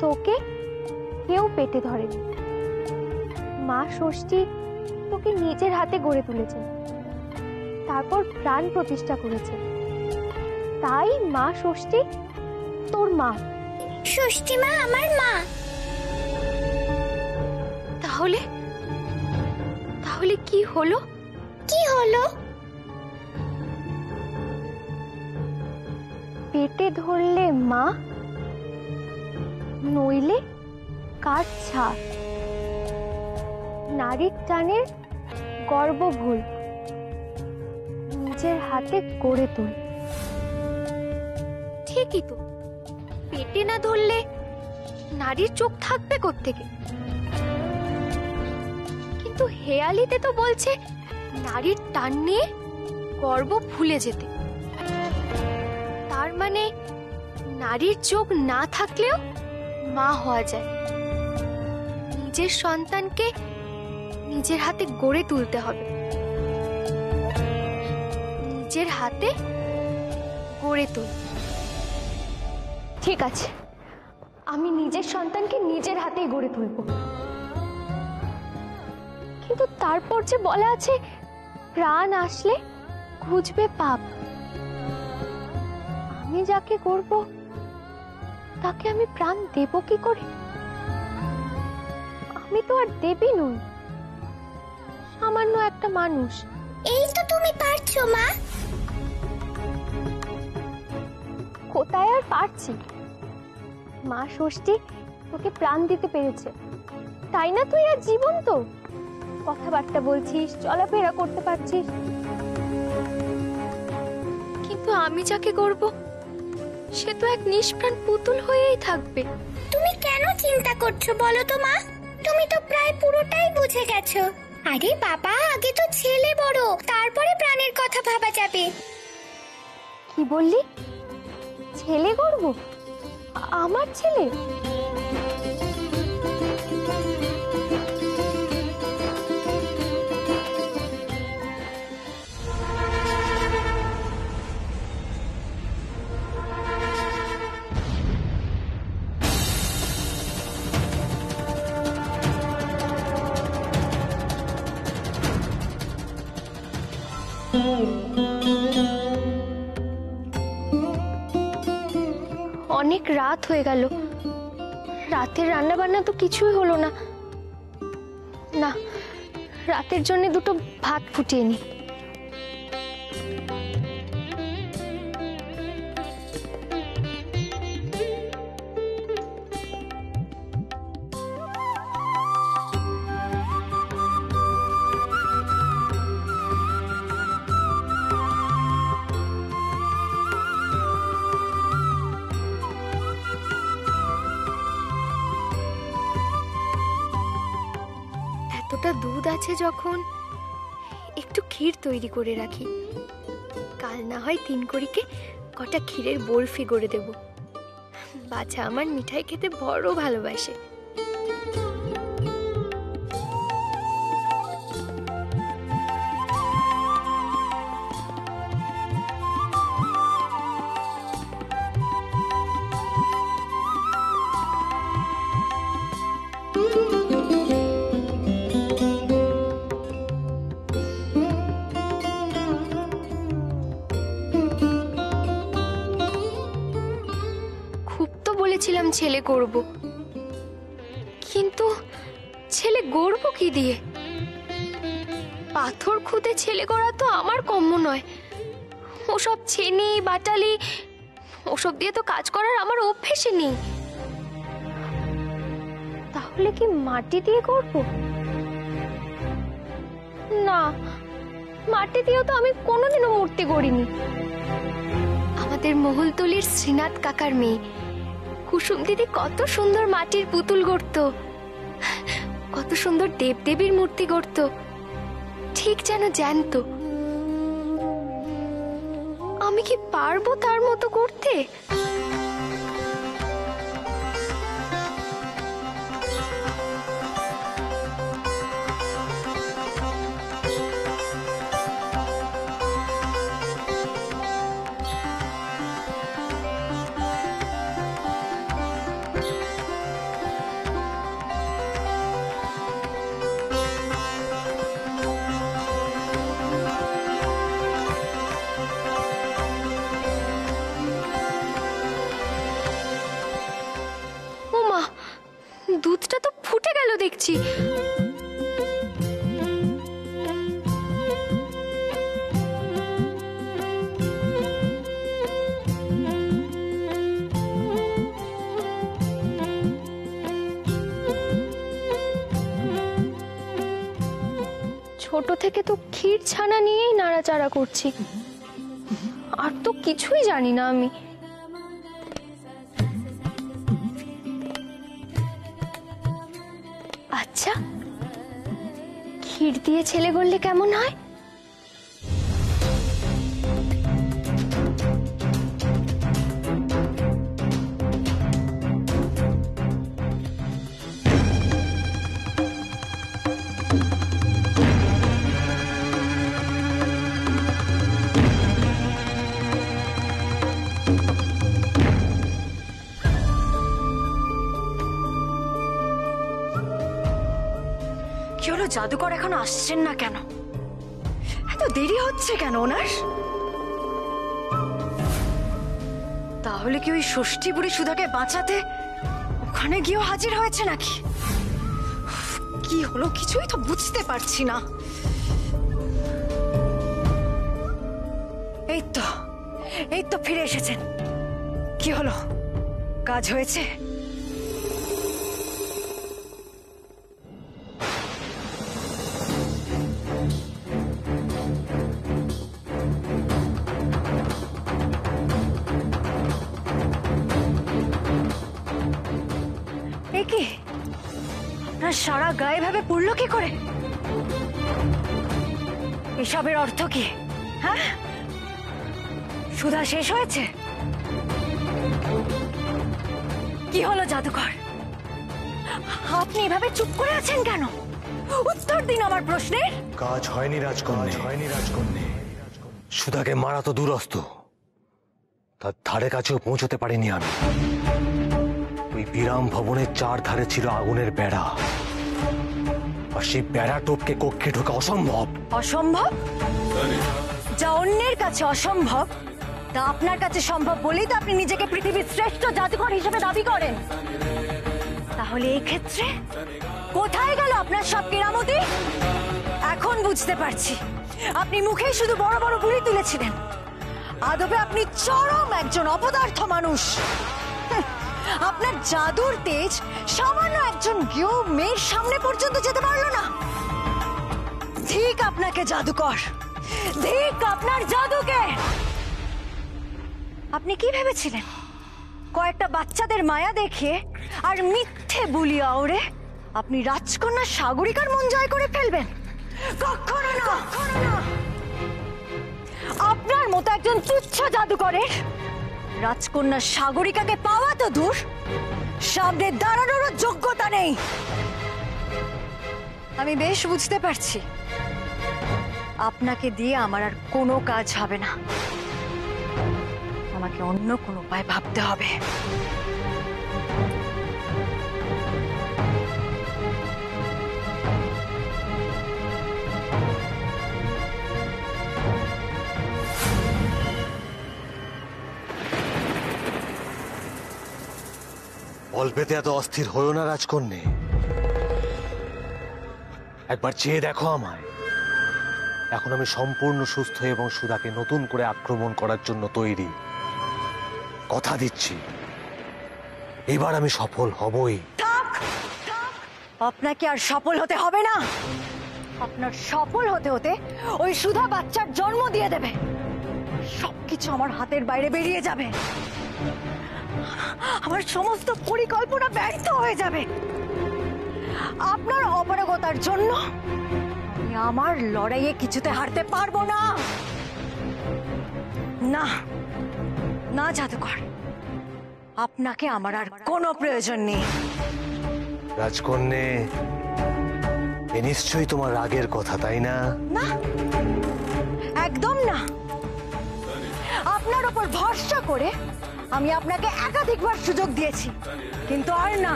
তোকে কেউ পেটে ধরেনি। মা ষষ্ঠী তোকে নিজের হাতে গড়ে তুলেছেন, তারপর প্রাণ প্রতিষ্ঠা করেছেন। তাই মা ষষ্ঠী তোর মা। ষষ্ঠী মা আমার মা। তাহলে তাহলে কি হলো? কি হলো? পেটে ধরলে মা, নইলে কার ছাড়। নারীর টানের গর্বভুল নিজের হাতে গড়ে তুল। ঠিকই তো, পেটে না ধরলে নারীর চোখ থাকবে কোত্থেকে? কিন্তু হেয়ালিতে তো বলছে নারীর টান নিয়ে গর্ব ভুলে যেতে। তার মানে নারীর চোখ না থাকলেও মা হওয়া যায়। নিজের সন্তানকে নিজের হাতে গড়ে তুলতে হবে, নিজের হাতে গড়ে তুল। ঠিক আছে, আমি নিজের সন্তানকে নিজের হাতেই গড়ে তুলব। কিন্তু তারপর যে বলা আছে প্রাণ আসলে খুঁজবে পাপ। আমি যাকে গড়ব তাকে আমি প্রাণ দেব কি করে? আমি তো আর দেবী নই, সামান্য একটা মানুষ। এই তো তুমি পারছো মা। কোথায় আর পারছি? মা ষষ্ঠী তোকে প্রাণ দিতে পেরেছে, তাই না তুই আর জীবন্ত, কথাবার্তা বলছিস, চলাফেরা করতে পারছিস। কিন্তু আমি যাকে গড়ব সে তো এক নিষ্প্রাণ পুতুল হয়েই থাকবে। তুমি কেন চিন্তা করছো বলো তো মা? তুমি তো প্রায় পুরোটাই বুঝে গেছো। আরে বাবা, আগে তো ছেলে বড়, তারপরে প্রাণের কথা ভাবা যাবে। কি বললি? ছেলে গড়ব? আমার ছেলে? অনেক রাত হয়ে গেল, রাতের রান্না বান্না তো কিছুই হলো না। না, রাতের জন্য দুটো ভাত ফুটিয়ে নি। এতটা দুধ আছে যখন, একটু ক্ষীর তৈরি করে রাখি। কাল না হয় তিনকড়িকে কটা ক্ষীরের বরফি করে দেব। বাছা আমার মিঠাই খেতে বড় ভালোবাসে। বলেছিলাম ছেলে গড়ব, কিন্তু ছেলে গড়ব কি দিয়ে? পাথর খুদে ছেলে গড়া তো আমার কম্য নয়। ওসব ছেনি বাটালি ওসব দিয়ে তো কাজ করার আমার অভ্যেসই নেই। তাহলে কি মাটি দিয়ে গড়ব? না, মাটি দিয়েও তো আমি কোনোদিনও মূর্তি গড়িনি। আমাদের মহুলতলির শ্রীনাথ কাকার মেয়ে কুসুম দিদি কত সুন্দর মাটির পুতুল গড়তো, কত সুন্দর দেবদেবীর মূর্তি গড়তো, ঠিক যেন জ্যান্ত। আমি কি পারবো তার মতো করতে? দুধটা তো ফুটে গেল দেখছি। ছোট থেকে তো ক্ষীর ছানা নিয়েই নাড়াচাড়া করছি, আর তো কিছুই জানি না আমি। আচ্ছা, ক্ষীর দিয়ে ছেলে গড়লে কেমন হয়? কি হলো, জাদুকর এখনো আসছেন না কেন? এত দেরি হচ্ছে কেন ওনার? তাহলে কি ওই ষষ্ঠী বুড়ি সুধাকে বাঁচাতে ওখানে গিয়েও হাজির হয়েছে নাকি? কি হলো কিছুই তো বুঝতে পারছি না। এই তো ফিরে এসেছেন। কি হলো, কাজ হয়েছে? কি আপনার সারা গায়ে ভাবে পড়লো কি করে? এসবের অর্থ কি? হ্যাঁ, সুধা শেষ হয়েছে? কি হলো জাদুকর, আপনি এভাবে চুপ করে আছেন কেন? উত্তর দিন আমার প্রশ্নের। কাজ হয়নি রাজকন্যা। সুধাকে মারা তো দূরস্থ, তার ধারে কাছেও পৌঁছতে পারিনি আমি। ওই বিরাম ভবনের চার ধারে ছিল আগুনের বেড়া, আর সেই বেড়া টোপকে কক্ষে ঢোকা অসম্ভব। অসম্ভব? যা অন্যের কাছে অসম্ভব তা আপনার কাছে সম্ভব বলেই তো আপনি নিজেকে পৃথিবীর শ্রেষ্ঠ জাদুকর হিসেবে দাবি করেন। তাহলে এই ক্ষেত্রে কোথায় গেল আপনার সব কেরামতি? এখন বুঝতে পারছি, আপনি মুখেই শুধু বড় বড় বুলি তুলেছিলেন, আদবে আপনি চরম একজন অপদার্থ মানুষ। আপনার জাদুর তেজ সামান্য একজন গেও মেয়ের সামনে পর্যন্ত যেতে পারলো না। ঠিক আপনাকে জাদুকর, ঠিক আপনার জাদুকে। আপনি কি ভেবেছিলেন কয়েকটা বাচ্চাদের মায়া দেখে আর মিথ্যে বুলি আওড়ে আপনি রাজকন্যা সাগরিকার মন জয় করে ফেলবেন? কখনো না। আপনার মতো একজন তুচ্ছ জাদুকরের রাজকন্যা সাগরিকাকে পাওয়া তো দূর, সামনে দাঁড়ানোরও যোগ্যতা নেই। আমি বেশ বুঝতে পারছি আপনাকে দিয়ে আমার আর কোনো কাজ হবে না। আমাকে অন্য কোনো উপায় ভাবতে হবে। অল্পেতে এত অস্থির হয়েও না রাজকন্যা, একবার চেয়ে দেখো আমায়। এখন আমি সম্পূর্ণ সুস্থ এবং সুধাকে নতুন করে আক্রমণ করার জন্য তৈরি। কথা দিচ্ছি, এবার আমি সফল হবই। আপনাকে আর সফল হতে হবে না। আপনার সফল হতে হতে ওই সুধা বাচ্চার জন্ম দিয়ে দেবে, সবকিছু আমার হাতের বাইরে বেরিয়ে যাবে, আমার সমস্ত পরিকল্পনা ব্যর্থ হয়ে যাবে। আপনার অপারগতার জন্য আমি আমার লড়াইয়ে কিছুতে হারতে পারবো না। না না জাদুকর, আপনাকে আমার আর কোনো প্রয়োজন নেই। রাজকন্যা, এ নিশ্চয়ই তোমার রাগের কথা, তাই না? না, একদম না। আপনার উপর ভরসা করে আমি আপনাকে একাধিকবার সুযোগ দিয়েছি, কিন্তু আর না।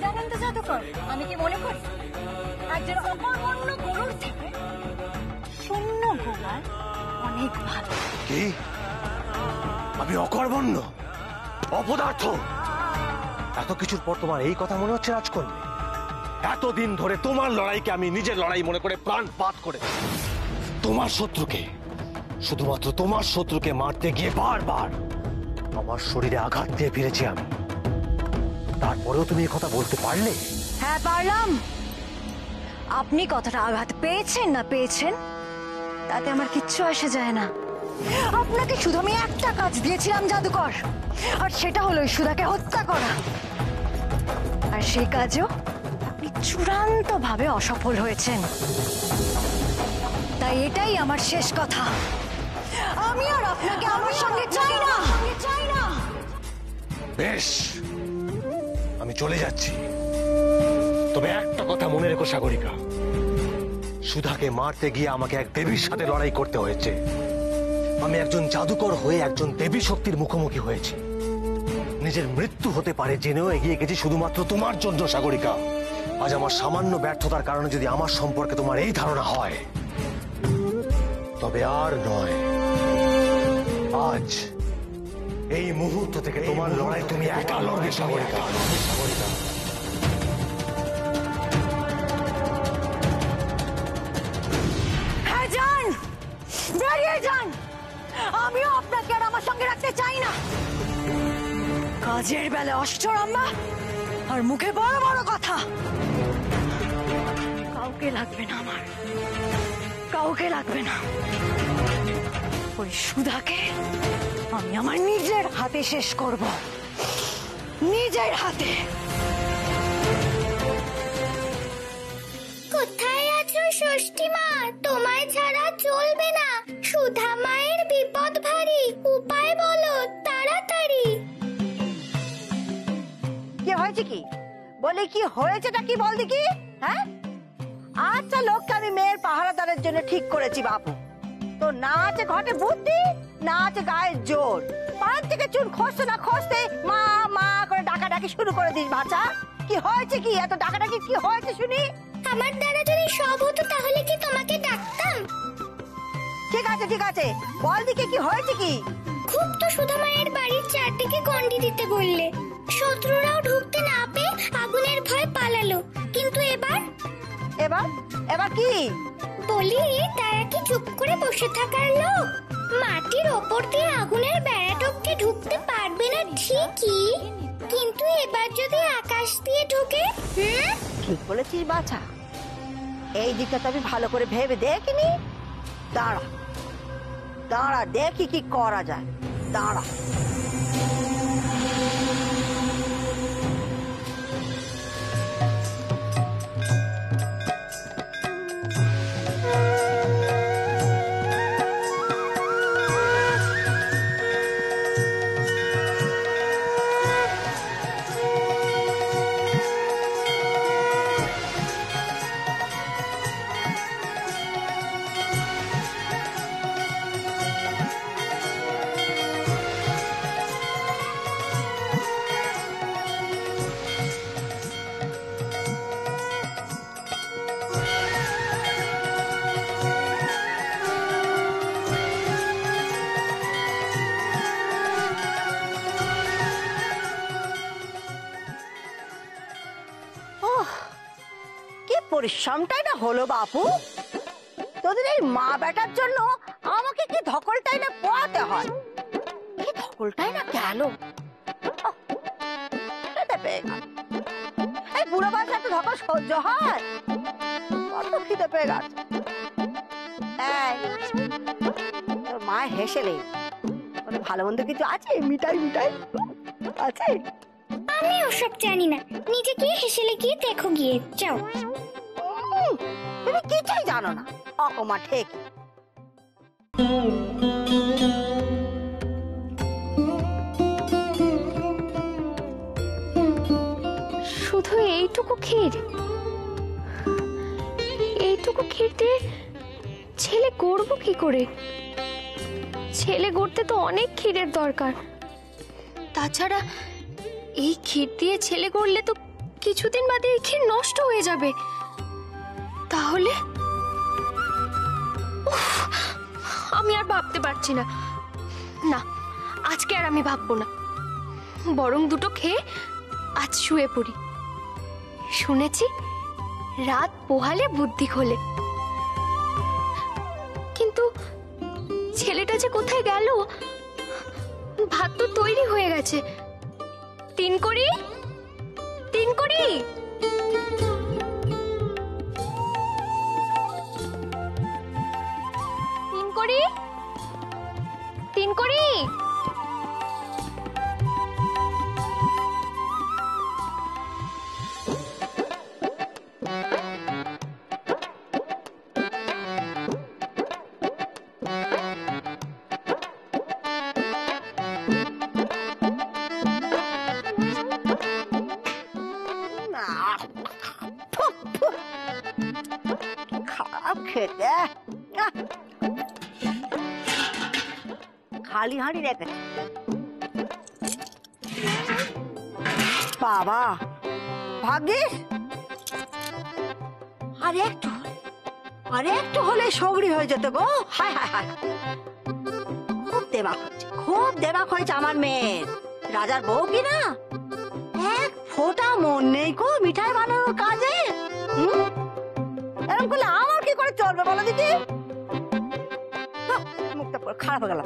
জানেন তো জাদুকর, আমি কি মনে করি একজন অকর্মণ্য গরুর থেকে শূন্য গোপাল অনেক ভালো। কি? আমি অকর্মণ্য, অপদার্থ? এত কিছুর পর তোমার এই কথা মনে হচ্ছে রাজকন্যা? এতদিন ধরে তোমার লড়াইকে আমি নিজের লড়াই মনে করে প্রাণপাত করে তোমার শত্রুকে, শুধুমাত্র তোমার শত্রুকে মারতে গিয়ে বারবার আমার শরীরে আঘাত দিয়ে ফিরেছি আমি। তারপরেও তুমি এই কথা বলতে পারলে? হ্যাঁ পারলাম। আপনি কতটা আঘাত পেয়েছেন না পেয়েছেন তাতে আমার কিচ্ছু আসে যায় না। আপনাকে শুধু আমি একটা কাজ দিয়েছিলাম জাদুকর, আর সেটা হলো সুধাকে হত্যা করা। আর সেই কাজও আপনি চূড়ান্ত ভাবে অসফল হয়েছেন। তাই এটাই আমার শেষ কথা। আমি আর আপনাকে আমার সঙ্গে চাই না। বেশ, আমি চলে যাচ্ছি। তবে একটা কথা মনে রেখো সাগরিকা, সুধাকে মারতে গিয়ে আমাকে এক দেবীর সাথে লড়াই করতে হয়েছে। আমি একজন জাদুকর হয়ে একজন দেবী শক্তির মুখোমুখি হয়েছি। নিজের মৃত্যু হতে পারে জেনেও এগিয়ে গেছি শুধুমাত্র তোমার জন্য সাগরিকা। আজ আমার সামান্য ব্যর্থতার কারণে যদি আমার সম্পর্কে তোমার এই ধারণা হয়, তবে আর নয়, আজ এই মুহূর্ত থেকে তোমার লড়াই তুমি একা লড়বে সাগরিকা। হ্যাঁ যান, বেরিয়ে যান। আমিও আপনাকে আর আমার সঙ্গে রাখতে চাই না। কাজের বেলা অষ্টরম্ভা আর মুখে বড় বড় কথা। কাউকে লাগবে না আমার, কাউকে লাগবে না। ওই সুধাকে আমি আমার নিজের হাতে শেষ করব, নিজের হাতে। কোথায় আছো ষষ্ঠী মা? তোমায় ছাড়া চলবে না। সুধা মায়ের বিপদ ভারী, উপায় বলো তাড়াতাড়ি। কি হয়েছে কি? বলে কি হয়েছেটা কি বল দেখি। হ্যাঁ, আচ্ছা লোককে আমি মেয়ের পাহারাদারের জন্য ঠিক করেছি বাবু। তো না আছে ঘটে বুদ্ধি, না আছে গায়ের জোর। পাড়ার থেকে চুন খসতে না খসতে মা মা করে ডাকাডাকি শুরু করে দিস। বাচ্চা কি হয়েছে কি? এত ডাকাডাকি কি হয়েছে শুনি? আমার দ্বারা যদি সব হতো তাহলে কি তোমাকে ডাকতাম? ঠিক আছে ঠিক আছে, বল দিকে কি হয়েছে কি? খুব তো সুধা মায়ের বাড়ির চারদিকে গন্ডি দিতে বললে। শত্রুরাও ঢুকতে না পেয়ে আগুনের ভয় পালালো। কিন্তু এবার এবার এবার কি? বলি তারা কি চুপ করে বসে থাকার লোক? মাটির ওপর দিয়ে আগুনের বেড়া টপকে ঢুকতে পারবে না ঠিকই, কিন্তু এবার যদি আকাশ দিয়ে ঢুকে। ঠিক বলেছিস বাছা, এই দিকটা তো আমি ভালো করে ভেবে দেখিনি। দাঁড়া দাঁড়া, দেখি কি করা যায়। দাঁড়া। পরিশ্রমটাই না হলো বাপু। তোদের এই মা বেটার জন্য আমাকে কি ধকলটাই না পোয়াতে হয়। কি ধকলটাই না গেল। এই বুড়ো বয়সে এত ধকল সহ্য হয়? কত খিদে পেয়ে গেছে। তোর মা হেসেলে ভালো মন্দ কিছু আছে? মিঠাই মিঠাই আছে? আমি ওসব জানি না, নিজে গিয়ে হেসেলে গিয়ে দেখো গিয়ে যাও। তুমি কিছুই জানো না, অকমা ঠিক। শুধু এইটুকু ক্ষীর? এইটুকু ক্ষীর দিয়ে ছেলে গড়বো কি করে? ছেলে গড়তে তো অনেক ক্ষীরের দরকার। তাছাড়া এই ক্ষীর দিয়ে ছেলে গড়লে তো কিছুদিন বাদে এই ক্ষীর নষ্ট হয়ে যাবে। তাহলে আমি আর ভাবতে পারছি না। না, আজকে আর আমি ভাববো না, বরং দুটো খেয়ে আজ শুয়ে পড়ি। শুনেছি রাত পোহালে বুদ্ধি খোলে, কিন্তু ছেলেটা যে কোথায় গেল? ভাত তো তৈরি হয়ে গেছে। তিন করি, তিন করি। তিন করি, তিন করি। খারাপ খেতে, খালি হাঁড়ি রেখেছে। বাবা ভাগ্যিস আর একটু হলে সবরি হয়ে যেত গো। হায় হায় হায়, খুব দেবাক হয়েছে আমার মেয়ের। রাজার বউ কি না, এক ফোঁটা মন নেই গো মিঠাই বানানোর কাজে। এরকম করলে আমার কি করে চলবে বলো দিদি? মুখটা পুরো খারাপ হয়ে গেল।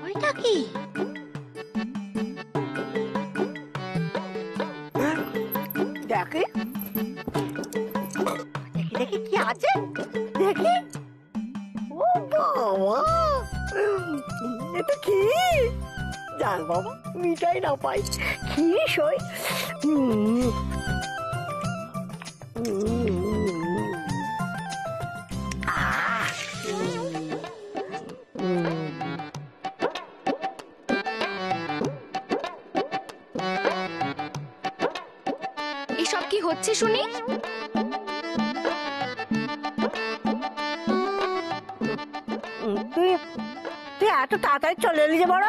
ওইটা কি? দেখি দেখি দেখি কি আছে, দেখি। ও বাবা, এটা কি? যাক বাবা, মিঠাই না পাই, ক্ষীর সই। এসব কি হচ্ছে শুনি? তুই তুই এত তাড়াতাড়ি চলে এলি যে বড়?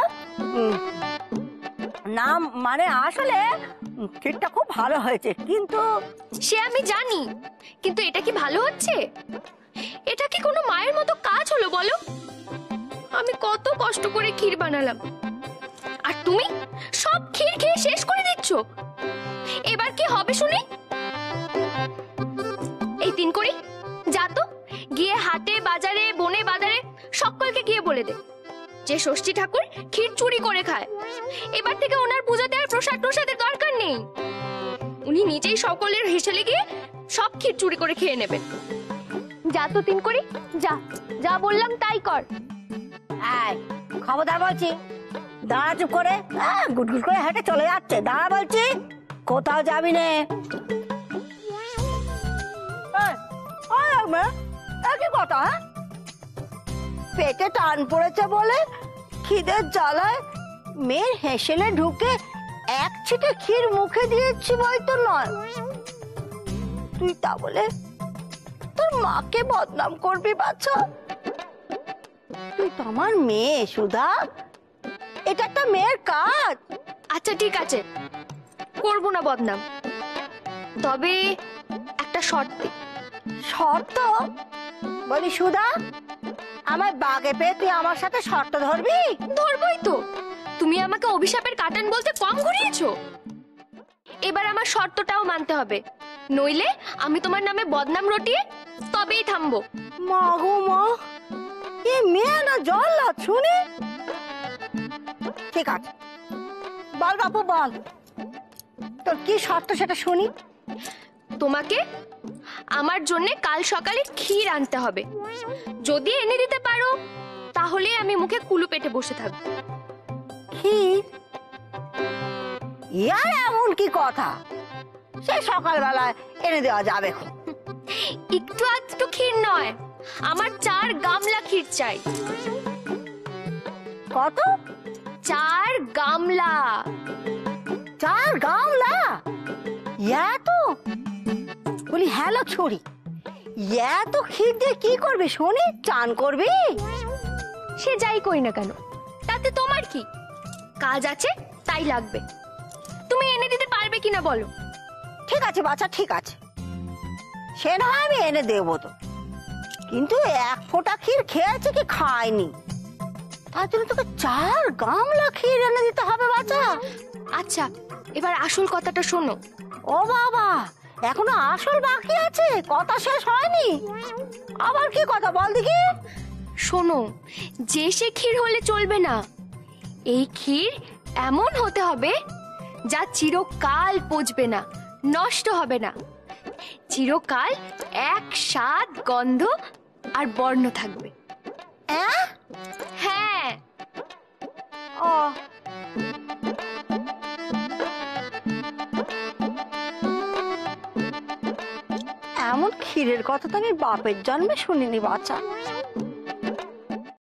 না মানে আসলে ক্ষীরটা খুব ভালো হয়েছে, কিন্তু সে আমি জানি, কিন্তু এটা কি ভালো হচ্ছে? এটা কি কোনো মায়ের মতো কাজ হলো বলো? আমি কত কষ্ট করে ক্ষীর বানালাম, আর তুমি সব ক্ষীর খেয়ে শেষ করে দিচ্ছ। এবার কি হবে শুনি? এই তিন করি, যা তো গিয়ে হাটে বাজারে বনে বাজারে সকলকে গিয়ে বলে দে যে ষষ্ঠী ঠাকুর ক্ষীর চুরি করে খায়। এবার থেকে ওনার পূজাতে আর প্রসাদের দরকার নেই। উনি নিজেই সকলের হেসেলে গিয়ে সব ক্ষীর চুরি করে খেয়ে নেবেন। যা তো তিন করি, যা যা বললাম তাই কর। খবরদার বলছি, দাঁড়া চুপ করে। গুটগুট করে হেঁটে চলে যাচ্ছে। দাঁড়া বলছি, কোথাও যাবি নে। কি কথা? পেটে টান পড়েছে বলে খিদের জ্বালায় মেয়ের হেসেলে ঢুকে এক ছিটে ক্ষীর মুখে দিয়েছি বই তো নয়। তুই তা বলে তোর মাকে বদনাম করবি বাছা? তুই তো আমার মেয়ে সুধা, এটা একটা মেয়ের কাজ। আচ্ছা ঠিক আছে, করবো না বদনাম, তবে একটা শর্তে। শর্ত? বলি সুধা, আমার বাগে পেয়ে তুই আমার সাথে শর্ত ধরবি? ধরবই তো, তুমি আমাকে অভিশাপের কাটান বলতে কম ঘুরিয়েছো। এবার আমার শর্তটাও মানতে হবে, নইলে আমি তোমার নামে বদনাম রটিয়ে তবেই থামবো। মা গো মা, এ মেয়ে না জল্লাদ শুনি। ঠিক আছে, বল বাপু বল, তোর কি শর্ত সেটা শুনি। তোমাকে আমার জন্য কাল সকালে ক্ষীর আনতে হবে। যদি এনে দিতে পারো তাহলে আমি মুখে কুলু পেটে বসে থাকবো। ক্ষীর? ইয়ার এমন কি কথা, সে সকালবেলায় এনে দেওয়া যাবে? একটু আধটু ক্ষীর নয়, আমার 4 গামলা ক্ষীর চাই। কত? 4 গামলা। 4 গামলা? ইয়া তো বলি, হ্যালো ছুরি, ইয়া তো ক্ষীর দিয়ে কি করবি শুনি? চান করবি? সে যাই করি না কেন, তাতে তোমার কি? কাজ আছে তাই লাগবে। তুমি এনে দিতে পারবে কিনা বলো? ঠিক আছে বাচ্চা, ঠিক আছে, সে না আমি এনে দেবো তো, কিন্তু এক ফোঁটা ক্ষীর খেয়েছে কি খায়নি। তার জন্য তোকে 4 গামলা ক্ষীর এনে দিতে হবে বাচ্চা। আচ্ছা, এবার আসল কথাটা শোনো। ও বাবা, এখনো আসল বাকি আছে, কথা শেষ হয়নি। আবার কি কথা বল দেখি। শোনো, যে সে ক্ষীর হলে চলবে না। এই ক্ষীর এমন হতে হবে যা চিরকাল পচবে না, নষ্ট হবে না। চিরকাল এক স্বাদ, গন্ধ আর বর্ণ থাকবে। হ্যাঁ। ও এমন ক্ষীরের কথা তো আমি বাপের জন্মে শুনিনি বাচ্চা।